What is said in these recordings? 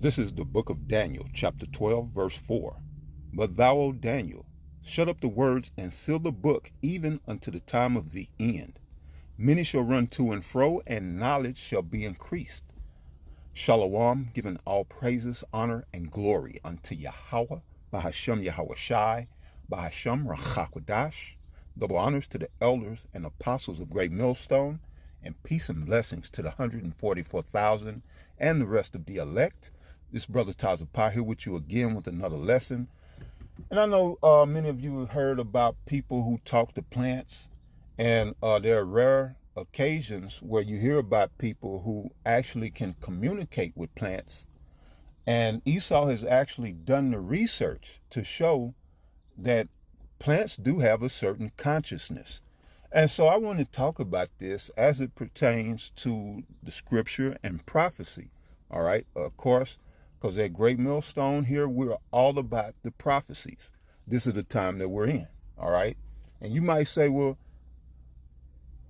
This is the book of Daniel, chapter 12, verse 4. But thou, O Daniel, shut up the words and seal the book even unto the time of the end. Many shall run to and fro, and knowledge shall be increased. Shalom, giving all praises, honor, and glory unto Yahweh, Bahashem Yahweh Shai, Bahashem Rachakwadash. Double honors to the elders and apostles of Great Millstone, and peace and blessings to the 144,000 and the rest of the elect. This brother Tazapah here with you again with another lesson. And I know many of you have heard about people who talk to plants, and there are rare occasions where you hear about people who actually can communicate with plants. And Esau has actually done the research to show that plants do have a certain consciousness. And so I want to talk about this as it pertains to the scripture and prophecy. All right, of course, because at Great Millstone here, we're all about the prophecies. This is the time that we're in. All right. And you might say, well,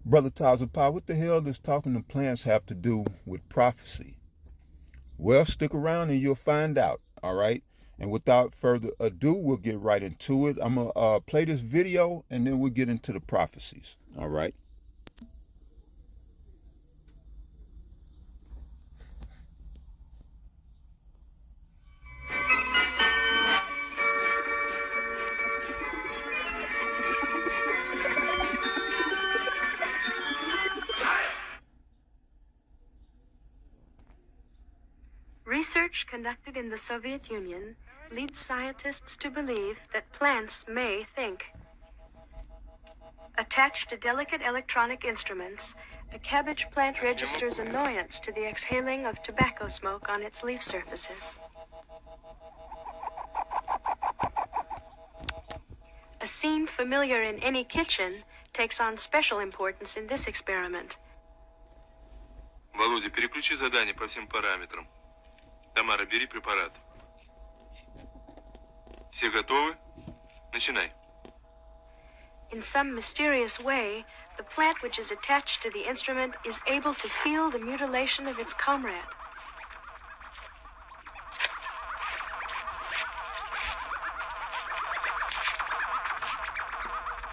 Brother Tazapah, what the hell does talking to plants have to do with prophecy? Well, stick around and you'll find out. All right. And without further ado, we'll get right into it. I'm going to play this video and then we'll get into the prophecies. All right. Research conducted in the Soviet Union leads scientists to believe that plants may think. Attached to delicate electronic instruments, a cabbage plant registers annoyance to the exhaling of tobacco smoke on its leaf surfaces. A scene familiar in any kitchen takes on special importance in this experiment. Володя, переключи задание по всем параметрам. Тамара, бери препарат. Все готовы? Начинай. In some mysterious way, the plant which is attached to the instrument is able to feel the mutilation of its comrade.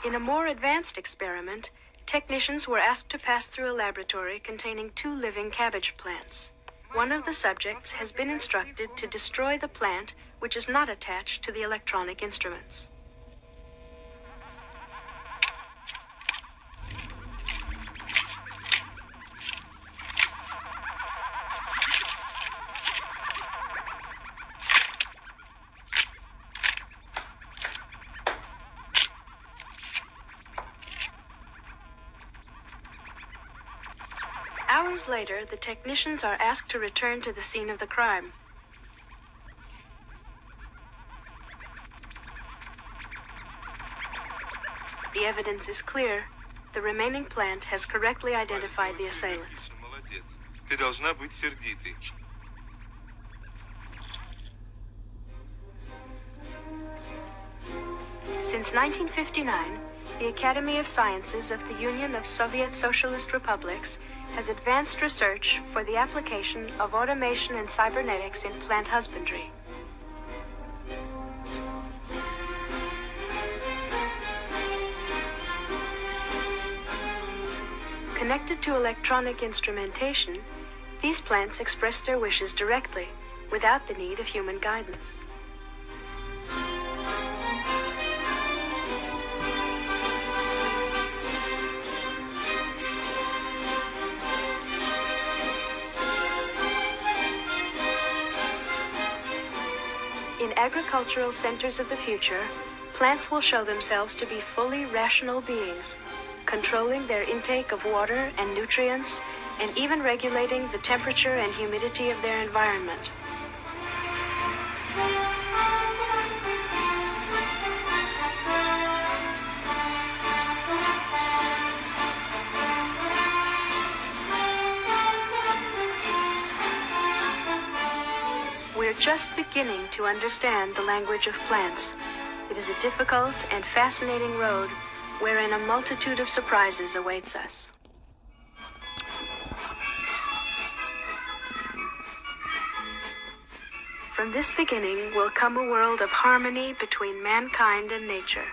In a more advanced experiment, technicians were asked to pass through a laboratory containing 2 living cabbage plants. One of the subjects has been instructed to destroy the plant which is not attached to the electronic instruments. Hours later, the technicians are asked to return to the scene of the crime. The evidence is clear. The remaining plant has correctly identified the assailant. Молодец. Ты должна быть сердитой. Since 1959, the Academy of Sciences of the Union of Soviet Socialist Republics has advanced research for the application of automation and cybernetics in plant husbandry. Connected to electronic instrumentation, these plants express their wishes directly, without the need of human guidance. In agricultural centers of the future, plants will show themselves to be fully rational beings, controlling their intake of water and nutrients, and even regulating the temperature and humidity of their environment. We're just beginning to understand the language of plants. It is a difficult and fascinating road wherein a multitude of surprises awaits us. From this beginning will come a world of harmony between mankind and nature.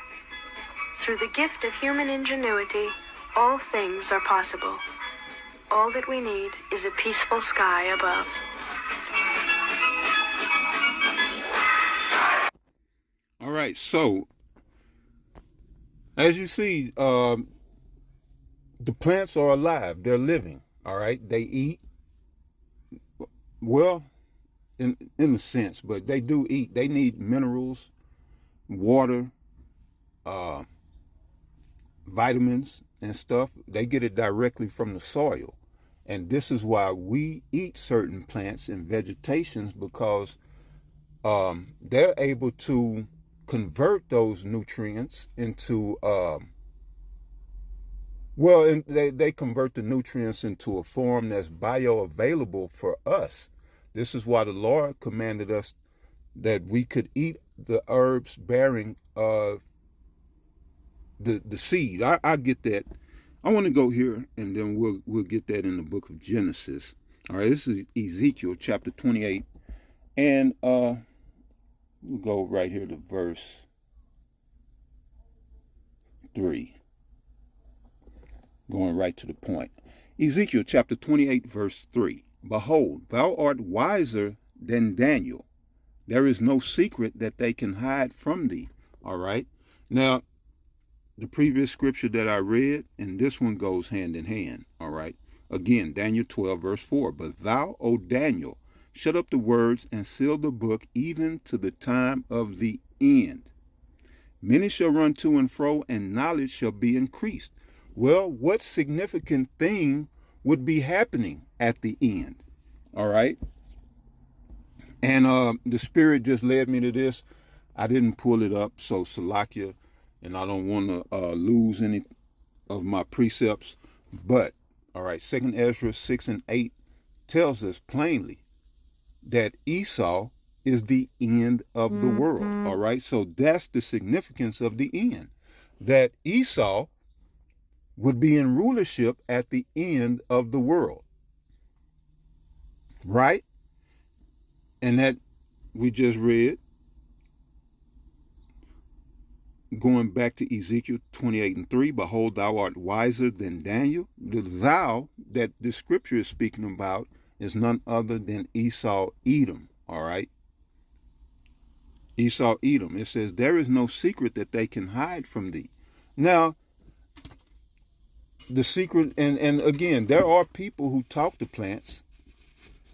Through the gift of human ingenuity, all things are possible. All that we need is a peaceful sky above. All right, so as you see, the plants are alive. They're living. All right, they eat. Well, in a sense, but they do eat. They need minerals, water, vitamins and stuff. They get it directly from the soil. And this is why we eat certain plants and vegetations, because they're able to convert those nutrients into they convert the nutrients into a form that's bioavailable for us. This is why the Lord commanded us that we could eat the herbs bearing the seed. I get that. I want to go here, and then we'll get that in the book of Genesis. All right, this is Ezekiel chapter 28, and we'll go right here to verse 3. Going right to the point. Ezekiel chapter 28, verse 3. Behold, thou art wiser than Daniel. There is no secret that they can hide from thee. All right. Now, the previous scripture that I read and this one goes hand in hand. All right. Again, Daniel 12, verse 4. But thou, O Daniel, shut up the words and seal the book even to the time of the end. Many shall run to and fro, and knowledge shall be increased. Well, what significant thing would be happening at the end? All right. And the Spirit just led me to this. I didn't pull it up, so Salakia, and I don't want to lose any of my precepts. But, all right, 2 Ezra 6 and 8 tells us plainly that Esau is the end of the world. All right, so that's the significance of the end, that Esau would be in rulership at the end of the world, right? And that we just read, going back to Ezekiel 28 and 3, behold, thou art wiser than Daniel. The thou that the scripture is speaking about is none other than Esau Edom, all right? Esau Edom. It says, there is no secret that they can hide from thee. Now, the secret, and again, there are people who talk to plants,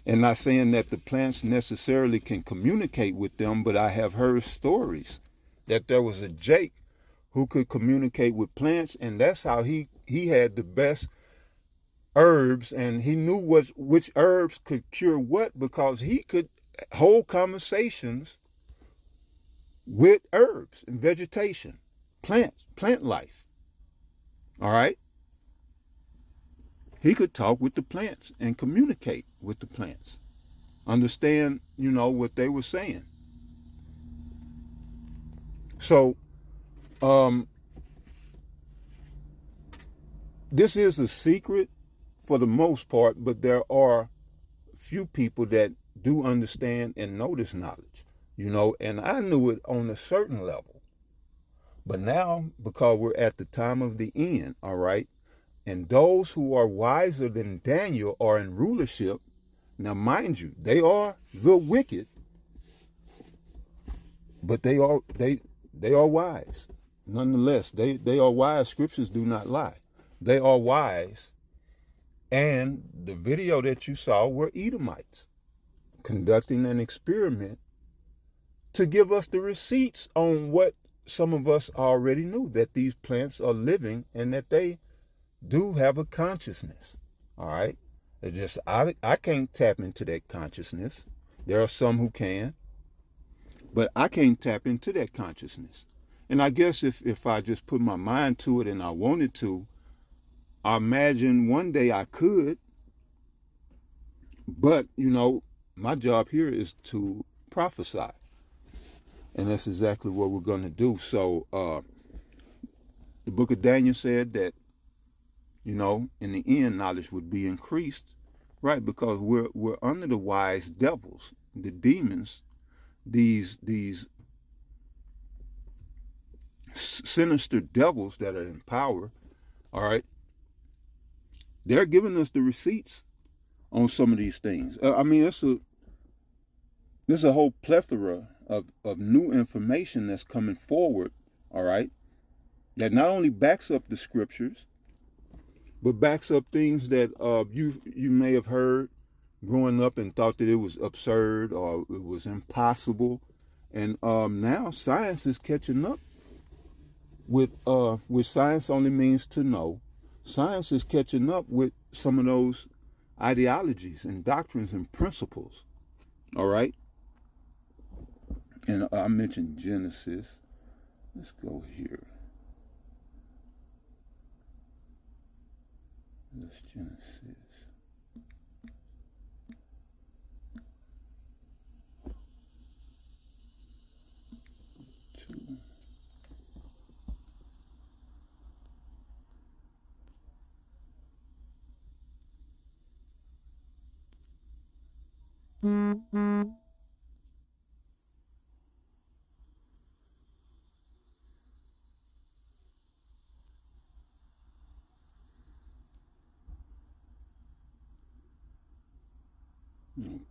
and not saying that the plants necessarily can communicate with them, but I have heard stories that there was a Jake who could communicate with plants, and that's how he had the best herbs, and he knew which herbs could cure what, because he could hold conversations with herbs and vegetation, plant life. All right? He could talk with the plants and communicate with the plants. Understand, what they were saying. So, this is a secret for the most part, but there are few people that do understand and know this knowledge, and I knew it on a certain level. But now, because we're at the time of the end, all right, and those who are wiser than Daniel are in rulership. Now, mind you, they are the wicked, but they are wise. Nonetheless, they are wise. Scriptures do not lie. They are wise. And the video that you saw were Edomites conducting an experiment to give us the receipts on what some of us already knew, that these plants are living and that they do have a consciousness. All right. It just I can't tap into that consciousness. There are some who can, but I can't tap into that consciousness. And I guess if I just put my mind to it and I wanted to, I imagine one day I could. But my job here is to prophesy, and that's exactly what we're going to do. So the book of Daniel said that in the end, knowledge would be increased, right? Because we're under the wise devils, the demons these sinister devils that are in power, all right, they're giving us the receipts on some of these things. I mean, there's a whole plethora of new information that's coming forward, all right, that not only backs up the scriptures, but backs up things that you may have heard growing up and thought that it was absurd or it was impossible. And now science is catching up with science only means to know. Science is catching up with some of those ideologies and doctrines and principles. All right. And I mentioned Genesis. Let's go here. That's Genesis.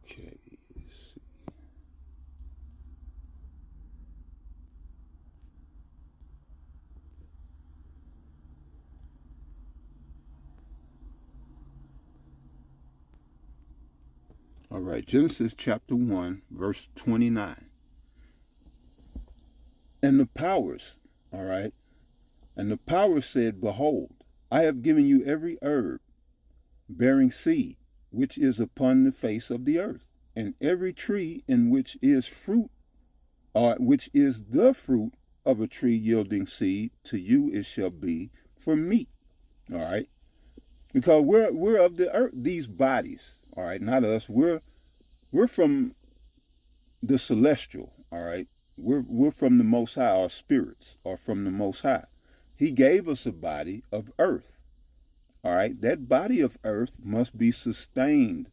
Okay, let's see. All right, Genesis chapter 1, verse 29. And the powers, all right, and the powers said, Behold, I have given you every herb bearing seed, which is upon the face of the earth, and every tree in which is fruit, or which is the fruit of a tree yielding seed, to you it shall be for meat. All right, because we're of the earth, these bodies. All right, not us. We're from the celestial. All right, we're from the Most High. Our spirits are from the Most High. He gave us a body of earth. All right, that body of earth must be sustained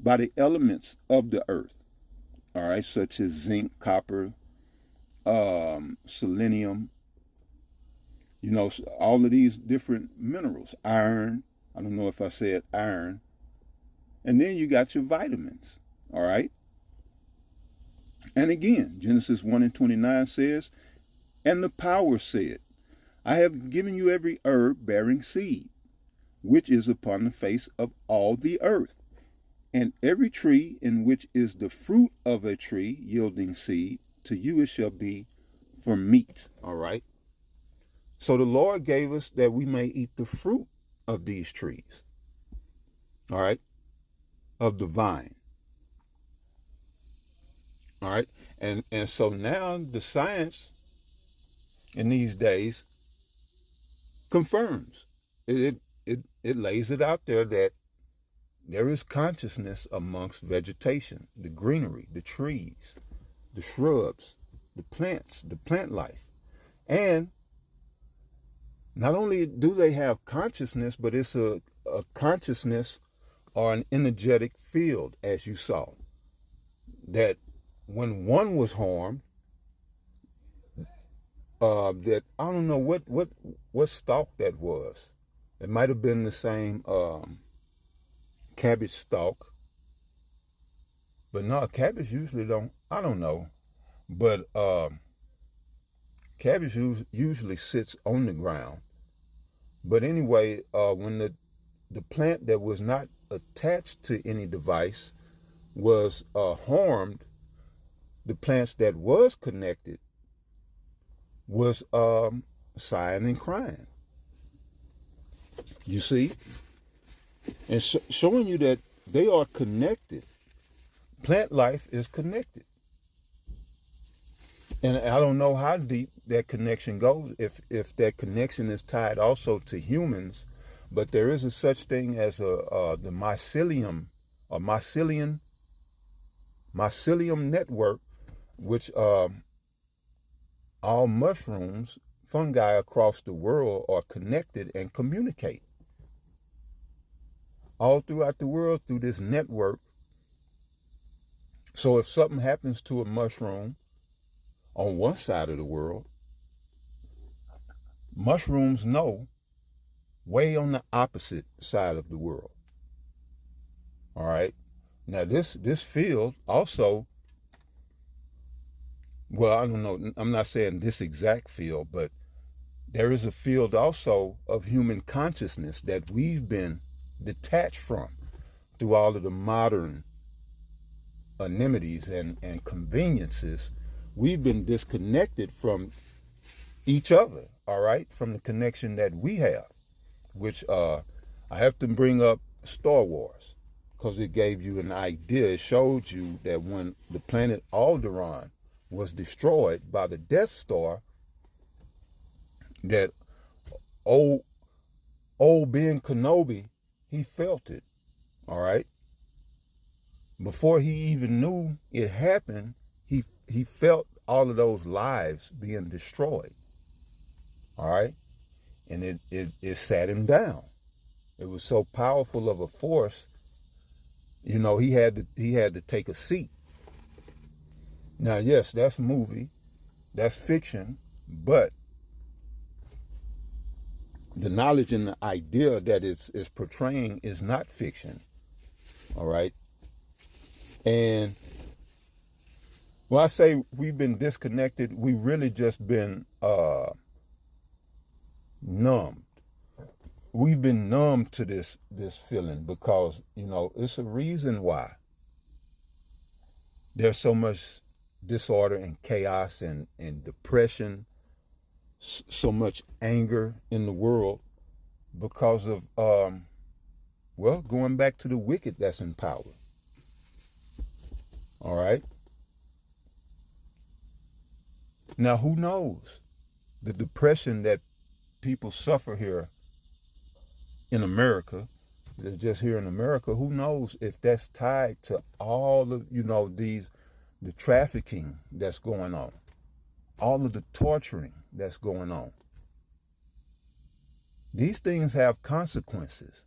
by the elements of the earth. All right, such as zinc, copper, selenium, you know, all of these different minerals, iron. I don't know if I said iron. And then you got your vitamins. All right. And again, Genesis 1 and 29 says, And the power said, I have given you every herb bearing seed, which is upon the face of all the earth, and every tree in which is the fruit of a tree yielding seed, to you it shall be for meat. All right. So the Lord gave us that we may eat the fruit of these trees. All right. Of the vine. All right. And so now the science in these days confirms it lays it out there that there is consciousness amongst vegetation, the greenery, the trees, the shrubs, the plants, the plant life. And not only do they have consciousness, but it's a consciousness or an energetic field, as you saw, that when one was harmed, that I don't know what stalk that was. It might have been the same cabbage stalk, but no, cabbage usually don't. I don't know, but cabbage usually sits on the ground. But anyway, when the plant that was not attached to any device was harmed, the plants that was connected was sighing and crying. You see? And showing you that they are connected. Plant life is connected. And I don't know how deep that connection goes, if that connection is tied also to humans, but there is a such thing as the mycelium or mycelium network, which all mushrooms, fungi across the world are connected and communicate. All throughout the world through this network. So if something happens to a mushroom on one side of the world, mushrooms know way on the opposite side of the world. All right. Now this field also, well, I don't know, I'm not saying this exact field, but there is a field also of human consciousness that we've been detached from through all of the modern amenities and conveniences. We've been disconnected from each other, all right, from the connection that we have, which I have to bring up Star Wars because it gave you an idea. It showed you that when the planet Alderaan was destroyed by the Death Star, that old Ben Kenobi, he felt it, all right? Before he even knew it happened, he felt all of those lives being destroyed, all right? And it sat him down. It was so powerful of a force, you know, he had to take a seat. Now, yes, that's movie, that's fiction, but the knowledge and the idea that it's portraying is not fiction, all right? And when I say we've been disconnected, we really just been numbed. We've been numb to this feeling because, you know, it's a reason why there's so much disorder and chaos and depression, so much anger in the world because of, well, going back to the wicked that's in power. All right? Now, who knows? The depression that people suffer here in America, that's just here in America, who knows if that's tied to all of, you know, the trafficking that's going on, all of the torturing that's going on. These things have consequences.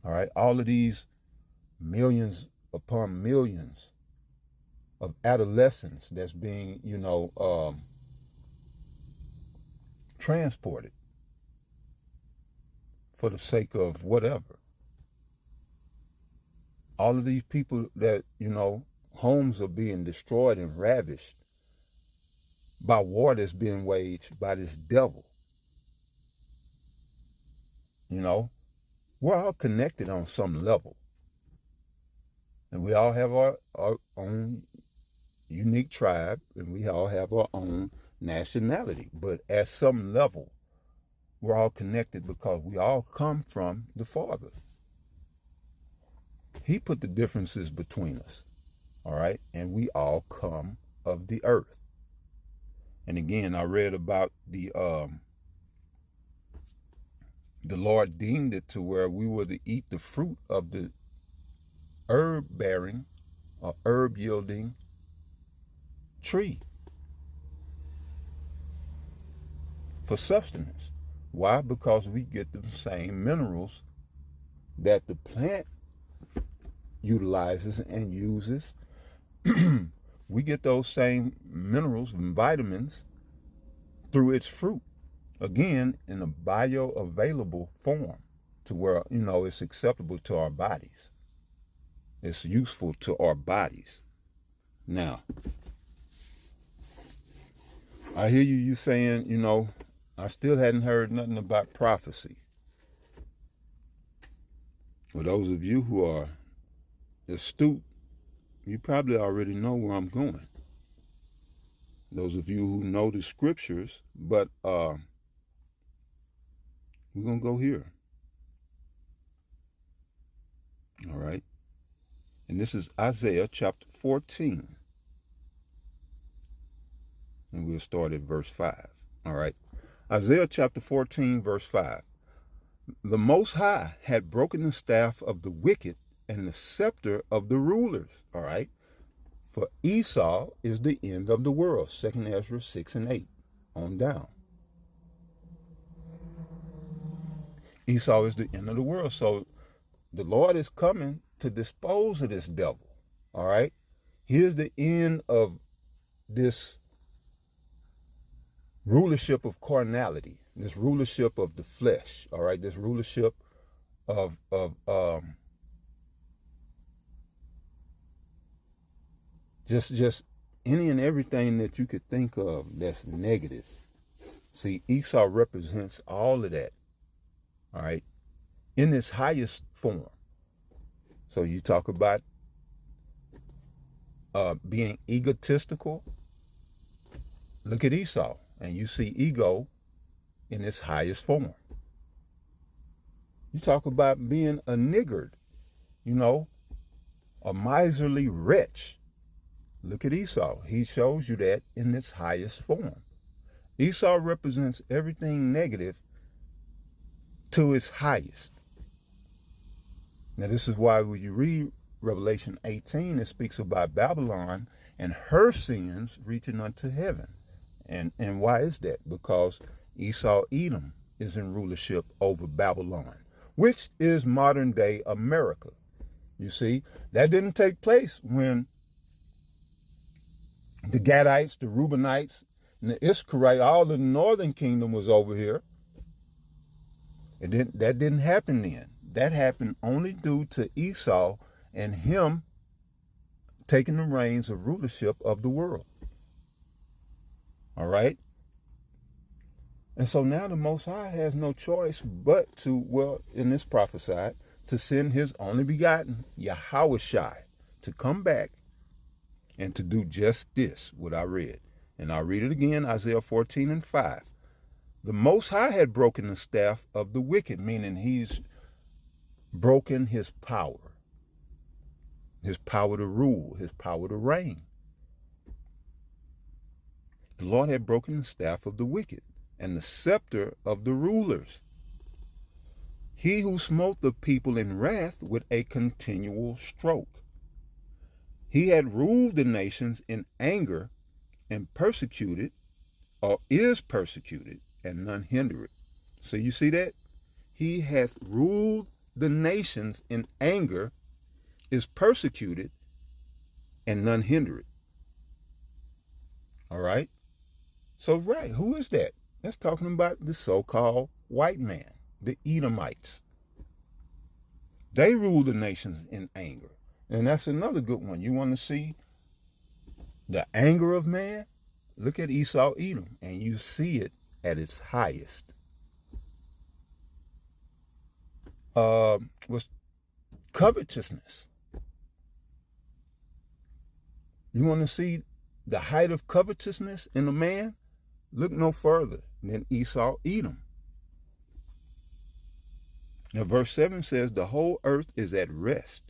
All right? All of these millions upon millions of adolescents that's being, you know, transported for the sake of whatever. All of these people that, you know, homes are being destroyed and ravished by war that's being waged by this devil. You know, we're all connected on some level. And we all have our own unique tribe, and we all have our own nationality. But at some level, we're all connected because we all come from the Father. He put the differences between us, all right? And we all come of the earth. And again, I read about the Lord deemed it to where we were to eat the fruit of the herb-bearing or herb-yielding tree for sustenance. Why? Because we get the same minerals that the plant utilizes and uses. We get those same minerals and vitamins through its fruit. Again, in a bioavailable form to where, you know, it's acceptable to our bodies. It's useful to our bodies. Now, I hear you saying, you know, I still hadn't heard nothing about prophecy. For those of you who are astute, you probably already know where I'm going. Those of you who know the scriptures, but we're going to go here. All right. And this is Isaiah chapter 14. And we'll start at verse 5. All right. Isaiah chapter 14, verse 5. The Most High had broken the staff of the wicked and the scepter of the rulers. All right. For Esau is the end of the world. 2 Ezra 6 and 8 on down. Esau is the end of the world. So The Lord is coming to dispose of this devil. All right. Here's the end of this rulership of carnality, this rulership of the flesh. All right. This rulership of just any and everything that you could think of that's negative. See, Esau represents all of that. All right. In its highest form. So you talk about being egotistical. Look at Esau, and you see ego in its highest form. You talk about being a niggard, a miserly wretch. Look at Esau. He shows you that in its highest form. Esau represents everything negative to its highest. Now, this is why when you read Revelation 18, it speaks about Babylon and her sins reaching unto heaven. And why is that? Because Esau, Edom, is in rulership over Babylon, which is modern day America. You see, that didn't take place when the Gadites, the Reubenites, and the Issacharites, all the northern kingdom was over here. That didn't happen then. That happened only due to Esau and him taking the reins of rulership of the world. All right? And so now the Most High has no choice but to, in this prophesied, to send his only begotten, Yahushai, to come back and to do just this, what I read. And I'll read it again, Isaiah 14:5. The Most High had broken the staff of the wicked, meaning he's broken his power to rule, his power to reign. The Lord had broken the staff of the wicked and the scepter of the rulers. He who smote the people in wrath with a continual stroke. He had ruled the nations in anger and persecuted, or is persecuted, and none hinder it. So you see that? He hath ruled the nations in anger, is persecuted, and none hinder it. All right? So, right, who is that? That's talking about the so-called white man, the Edomites. They rule the nations in anger. And that's another good one. You want to see the anger of man? Look at Esau, Edom, and you see it at its highest. Was covetousness. You want to see the height of covetousness in a man? Look no further than Esau, Edom. Now, verse 7 says, the whole earth is at rest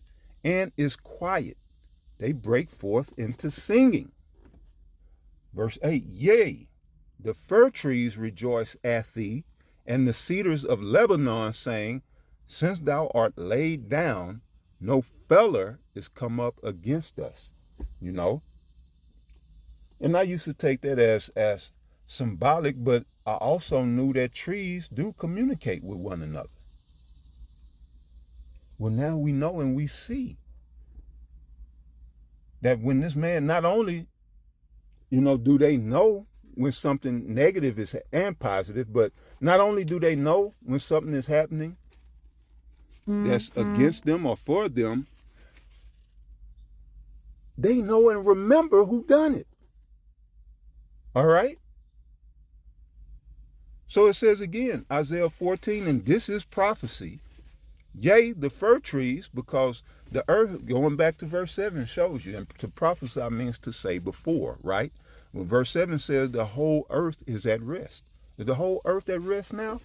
and is quiet. They break forth into singing. Verse 8, yea, the fir trees rejoice at thee, and the cedars of Lebanon, saying, since thou art laid down, no feller is come up against us. And I used to take that as symbolic, but I also knew that trees do communicate with one another. Well, now we know and we see that when this man, not only, do they know when something negative is and positive, but not only do they know when something is happening that's against them or for them, they know and remember who done it. All right? So it says again, Isaiah 14, and this is prophecy. Yea, the fir trees, because the earth, going back to verse 7, shows you, and to prophesy means to say before, right? When verse 7 says the whole earth is at rest. Is the whole earth at rest now?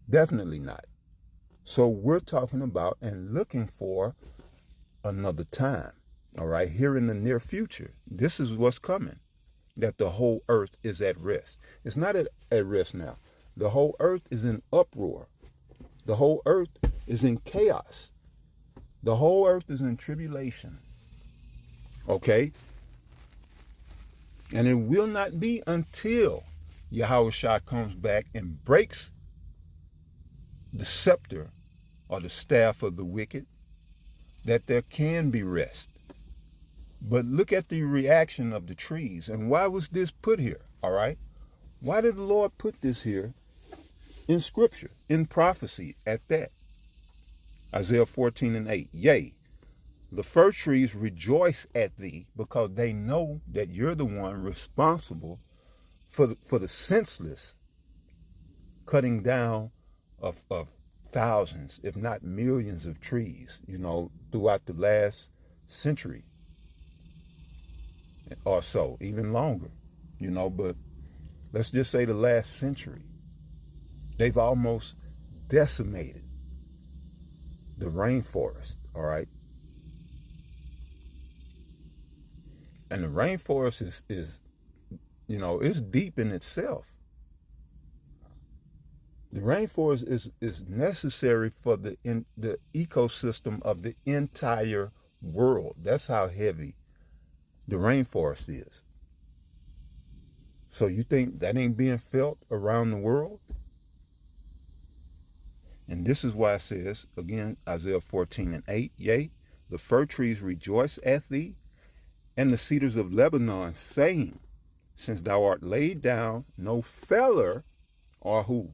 Definitely not. So we're talking about and looking for another time, all right, here in the near future. This is what's coming, that the whole earth is at rest. It's not at rest now. The whole earth is in uproar. The whole earth is in chaos. The whole earth is in tribulation. Okay? And it will not be until Yahushua comes back and breaks the scepter or the staff of the wicked, that there can be rest. But look at the reaction of the trees. And why was this put here? All right. Why did the Lord put this here in scripture, in prophecy at that? Isaiah 14:8. Yea, the fir trees rejoice at thee because they know that you're the one responsible for the senseless cutting down of thousands, if not millions of trees, throughout the last century or so, even longer, but let's just say the last century. They've almost decimated the rainforest, all right? And the rainforest is it's deep in itself. The rainforest is necessary for the ecosystem of the entire world. That's how heavy the rainforest is. So you think that ain't being felt around the world? And this is why it says, again, Isaiah 14:8, yea, the fir trees rejoice at thee, and the cedars of Lebanon, saying, since thou art laid down, no feller, or who?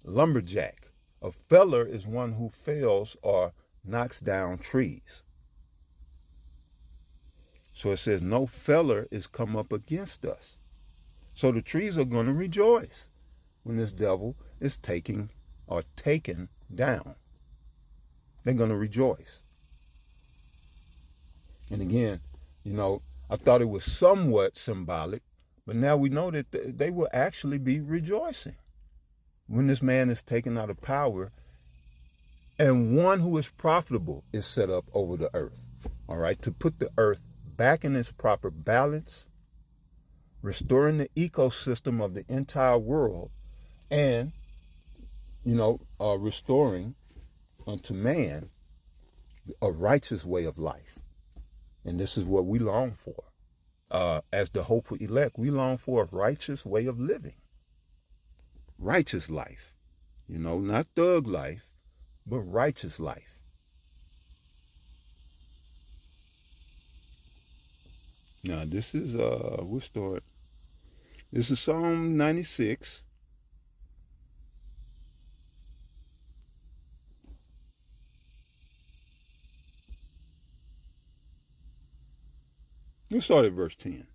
Lumberjack. A feller is one who fells or knocks down trees. So it says no feller is come up against us. So the trees are going to rejoice when this devil is taken down. They're going to rejoice. And again, I thought it was somewhat symbolic, but now we know that they will actually be rejoicing when this man is taken out of power and one who is profitable is set up over the earth. All right, to put the earth back in its proper balance, restoring the ecosystem of the entire world, and restoring unto man a righteous way of life. And this is what we long for. As the hopeful elect, we long for a righteous way of living. Righteous life. Not thug life, but righteous life. Now, this is, we'll start. This is Psalm 96. We'll start at verse 10.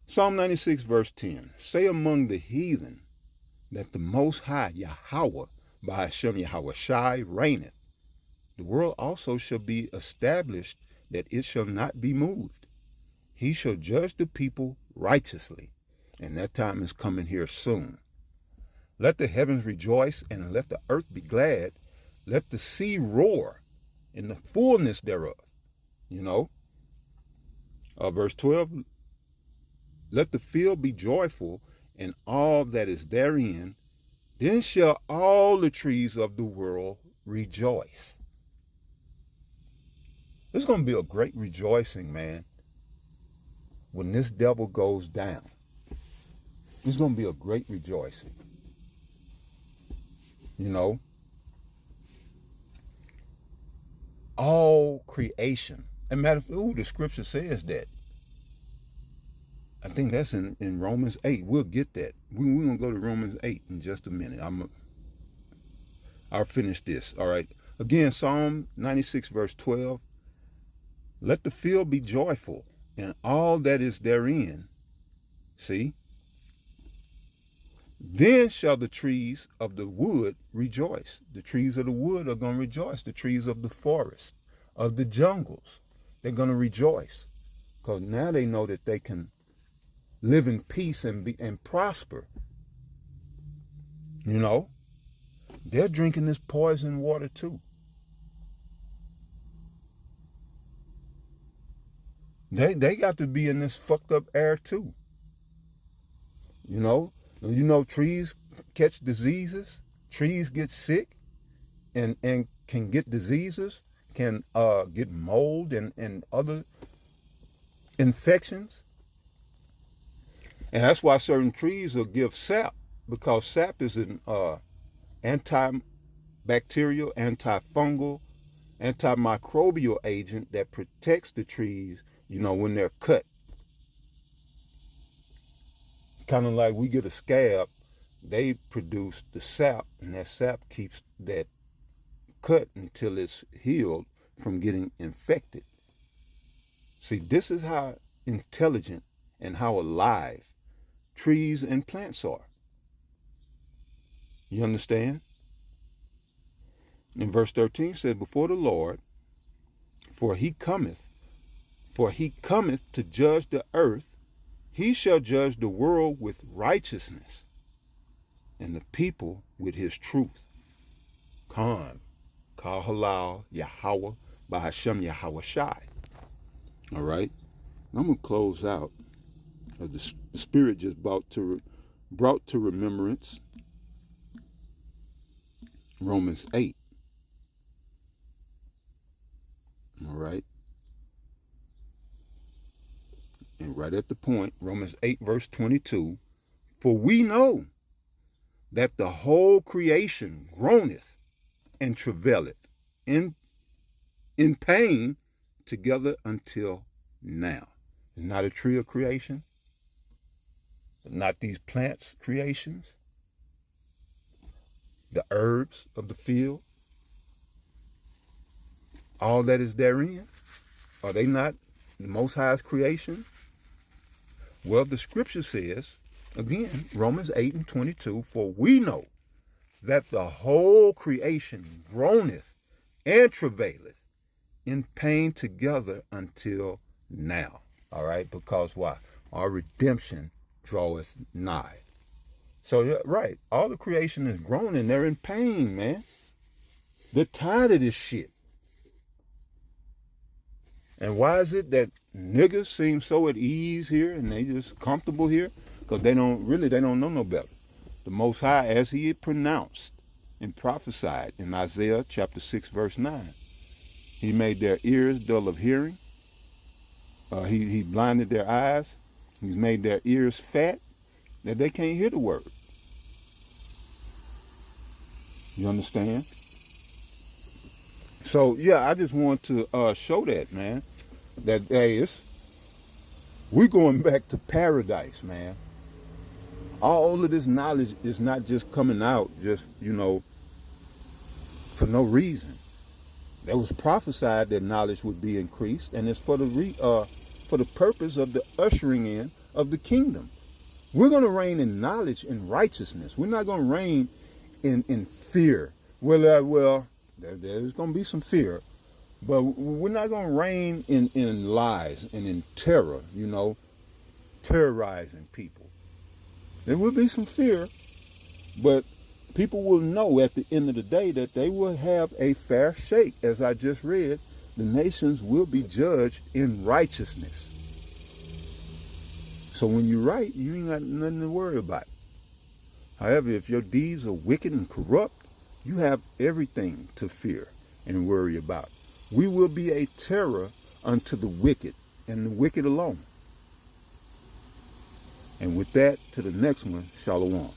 Psalm 96, verse 10. Say among the heathen that the Most High, Yahweh, by Hashem Yahweh Shai, reigneth. The world also shall be established, that it shall not be moved. He shall judge the people righteously, and that time is coming here soon. Let the heavens rejoice, and let the earth be glad. Let the sea roar in the fullness thereof. Verse 12, let the field be joyful, and all that is therein. Then shall all the trees of the world rejoice. There's going to be a great rejoicing, man, when this devil goes down. There's going to be a great rejoicing. All creation. And matter of fact, the scripture says that. I think that's in Romans 8. We'll get that. We're going to go to Romans 8 in just a minute. I'll finish this. All right. Again, Psalm 96, verse 12. Let the field be joyful, and all that is therein. See? Then shall the trees of the wood rejoice. The trees of the wood are going to rejoice. The trees of the forest, of the jungles, they're going to rejoice. Because now they know that they can live in peace and prosper. They're drinking this poison water too. They got to be in this fucked up air too. Trees catch diseases. Trees get sick and can get diseases, can get mold and other infections. And that's why certain trees will give sap, because sap is an antimicrobial antibacterial, antifungal, antimicrobial agent that protects the trees, when they're cut. Kind of like we get a scab, they produce the sap, and that sap keeps that cut until it's healed from getting infected. See, this is how intelligent and how alive trees and plants are. You understand? In verse 13 says, before the Lord, for he cometh to judge the earth, he shall judge the world with righteousness, and the people with his truth. Khan, Kal Halal, Yahweh, Bahashem Yahweh Shai. All right? I'm going to close out. The Spirit just brought to remembrance Romans 8. All right? And right at the point, Romans 8, verse 22, for we know that the whole creation groaneth and travaileth in pain together until now. Not a tree of creation, not these plants creations, the herbs of the field, all that is therein. Are they not the Most High's creation? Well, the scripture says, again, Romans 8 and 22, for we know that the whole creation groaneth and travaileth in pain together until now. All right? Because why? Our redemption draweth nigh. So, right, all the creation is groaning. They're in pain, man. They're tired of this shit. And why is it that niggas seem so at ease here and they just comfortable here? Because they don't know no better. The Most High, as he had pronounced and prophesied in Isaiah chapter 6, verse 9, he made their ears dull of hearing. He blinded their eyes. He's made their ears fat that they can't hear the word. You understand? So, yeah, I just want to show that, man, that, hey, we're going back to paradise, man. All of this knowledge is not just coming out just, for no reason. It was prophesied that knowledge would be increased, and it's for the purpose of the ushering in of the kingdom. We're going to reign in knowledge and righteousness. We're not going to reign in fear. Well, there's going to be some fear, but we're not going to reign in lies and in terror, terrorizing people. There will be some fear, but people will know at the end of the day that they will have a fair shake. As I just read, the nations will be judged in righteousness. So when you're right, you ain't got nothing to worry about. However, if your deeds are wicked and corrupt, you have everything to fear and worry about. We will be a terror unto the wicked, and the wicked alone. And with that, to the next one, Shalom.